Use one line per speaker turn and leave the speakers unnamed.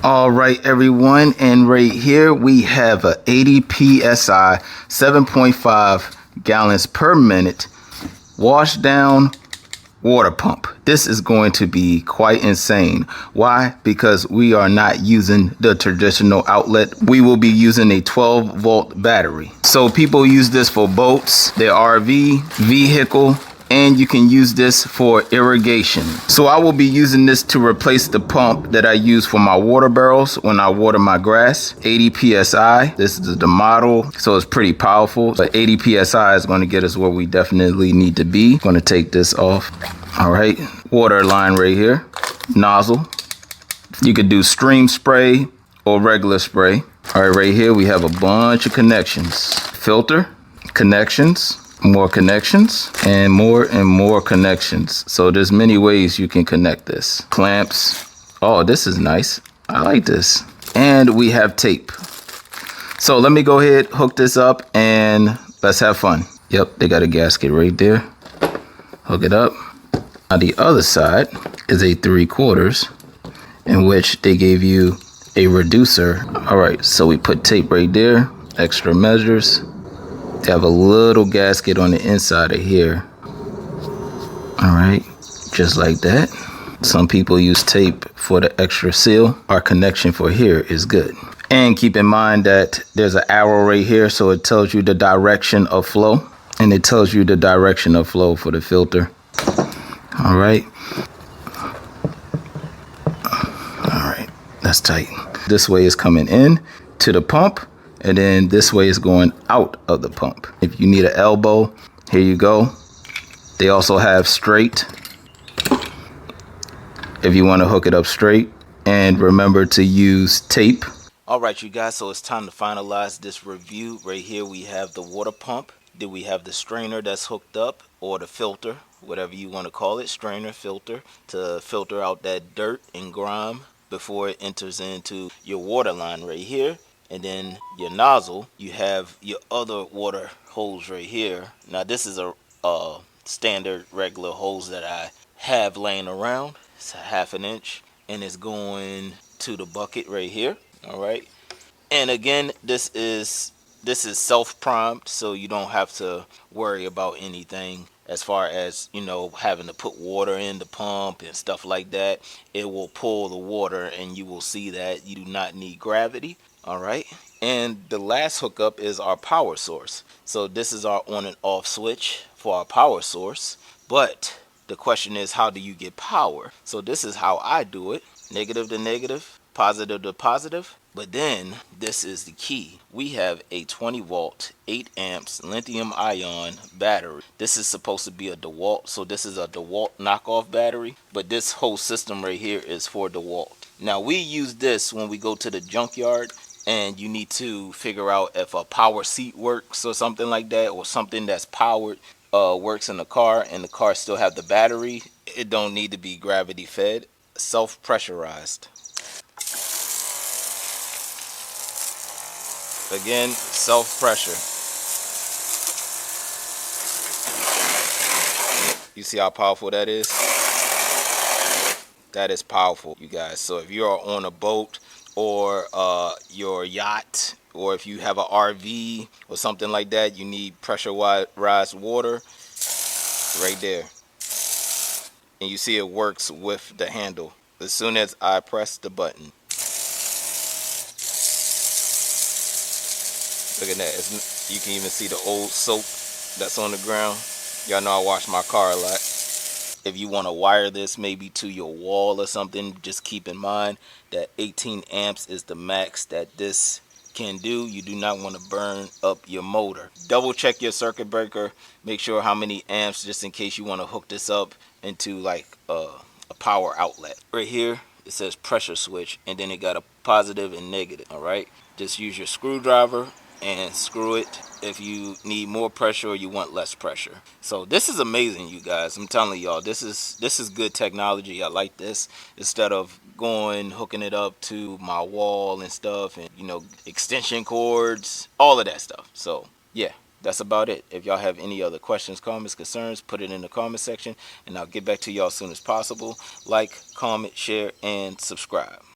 All right, everyone, and right here we have a 80 psi, 7.5 gallons per minute wash down water pump. This is going to be quite insane. Why? Because we are not using the traditional outlet. We will be using a 12-volt battery. So people use this for boats, their RV, vehicle, and you can use this for irrigation. So I will be using this to replace the pump that I use for my water barrels when I water my grass. 80 psi. This is the model, so it's pretty powerful. But 80 psi is going to get us where we definitely need to be. Going to take this off. All right, water line right here, nozzle. You could do stream spray or regular spray. All right, right here we have a bunch of connections. Filter, connections, more connections, and more connections. So there's many ways you can connect this. Clamps. Oh, this is nice. I like this. And we have tape. So let me go ahead, hook this up, and let's have fun. Yep, they got a gasket right there. Hook it up. Now the other side is a 3/4, in which they gave you a reducer. All right, so we put tape right there, extra measures. They have a little gasket on the inside of here. All right, just like that. Some people use tape for the extra seal. Our connection for here is good. And keep in mind that there's an arrow right here, so it tells you the direction of flow. And it tells you the direction of flow for the filter. All right. All right, that's tight. This way is coming in to the pump, and then this way is going out of the pump. If you need an elbow, here you go. They also have straight if you want to hook it up straight. And remember to use tape. All right, you guys, so it's time to finalize this review. Right here we have the water pump. Then we have the strainer that's hooked up, or the filter, whatever you want to call it, strainer, filter, to filter out that dirt and grime before it enters into your water line right here. And then your nozzle, you have your other water hose right here. Now this is a standard regular hose that I have laying around. It's a 1/2 inch, and it's going to the bucket right here. All right, and again, this is self-primed, so you don't have to worry about anything as far as, you know, having to put water in the pump and stuff like that. It will pull the water, and you will see that you do not need gravity. All right, and the last hookup is our power source. So this is our on and off switch for our power source. But the question is, how do you get power? So this is how I do it: negative to negative, positive to positive. But then this is the key. We have a 20-volt, 8 amps lithium ion battery. This is supposed to be a DeWalt, so this is a DeWalt knockoff battery, but this whole system right here is for DeWalt. Now we use this when we go to the junkyard and you need to figure out if a power seat works or something like that, or something that's powered works in the car and the car still have the battery. It don't need to be gravity fed, self-pressurized. Again, self-pressure. You see how powerful that is? That is powerful, you guys. So if you're on a boat or your yacht, or if you have an RV or something like that, you need pressurized water, right there. And you see it works with the handle as soon as I press the button. Look at that. You can even see the old soap that's on the ground. Y'all know I wash my car a lot. If you want to wire this maybe to your wall or something, just keep in mind that 18 amps is the max that this can do. You do not want to burn up your motor. Double check your circuit breaker. Make sure how many amps, just in case you want to hook this up into like a power outlet. Right here it says pressure switch, and then it got a positive and negative. All right, just use your screwdriver and screw it if you need more pressure or you want less pressure. So this is amazing, you guys. I'm telling y'all, this is good technology. I like this. Instead of hooking it up to my wall and stuff, and, you know, extension cords, all of that stuff. So yeah, that's about it. If y'all have any other questions, comments, concerns, put it in the comment section, and I'll get back to y'all as soon as possible. Like, comment, share, and subscribe.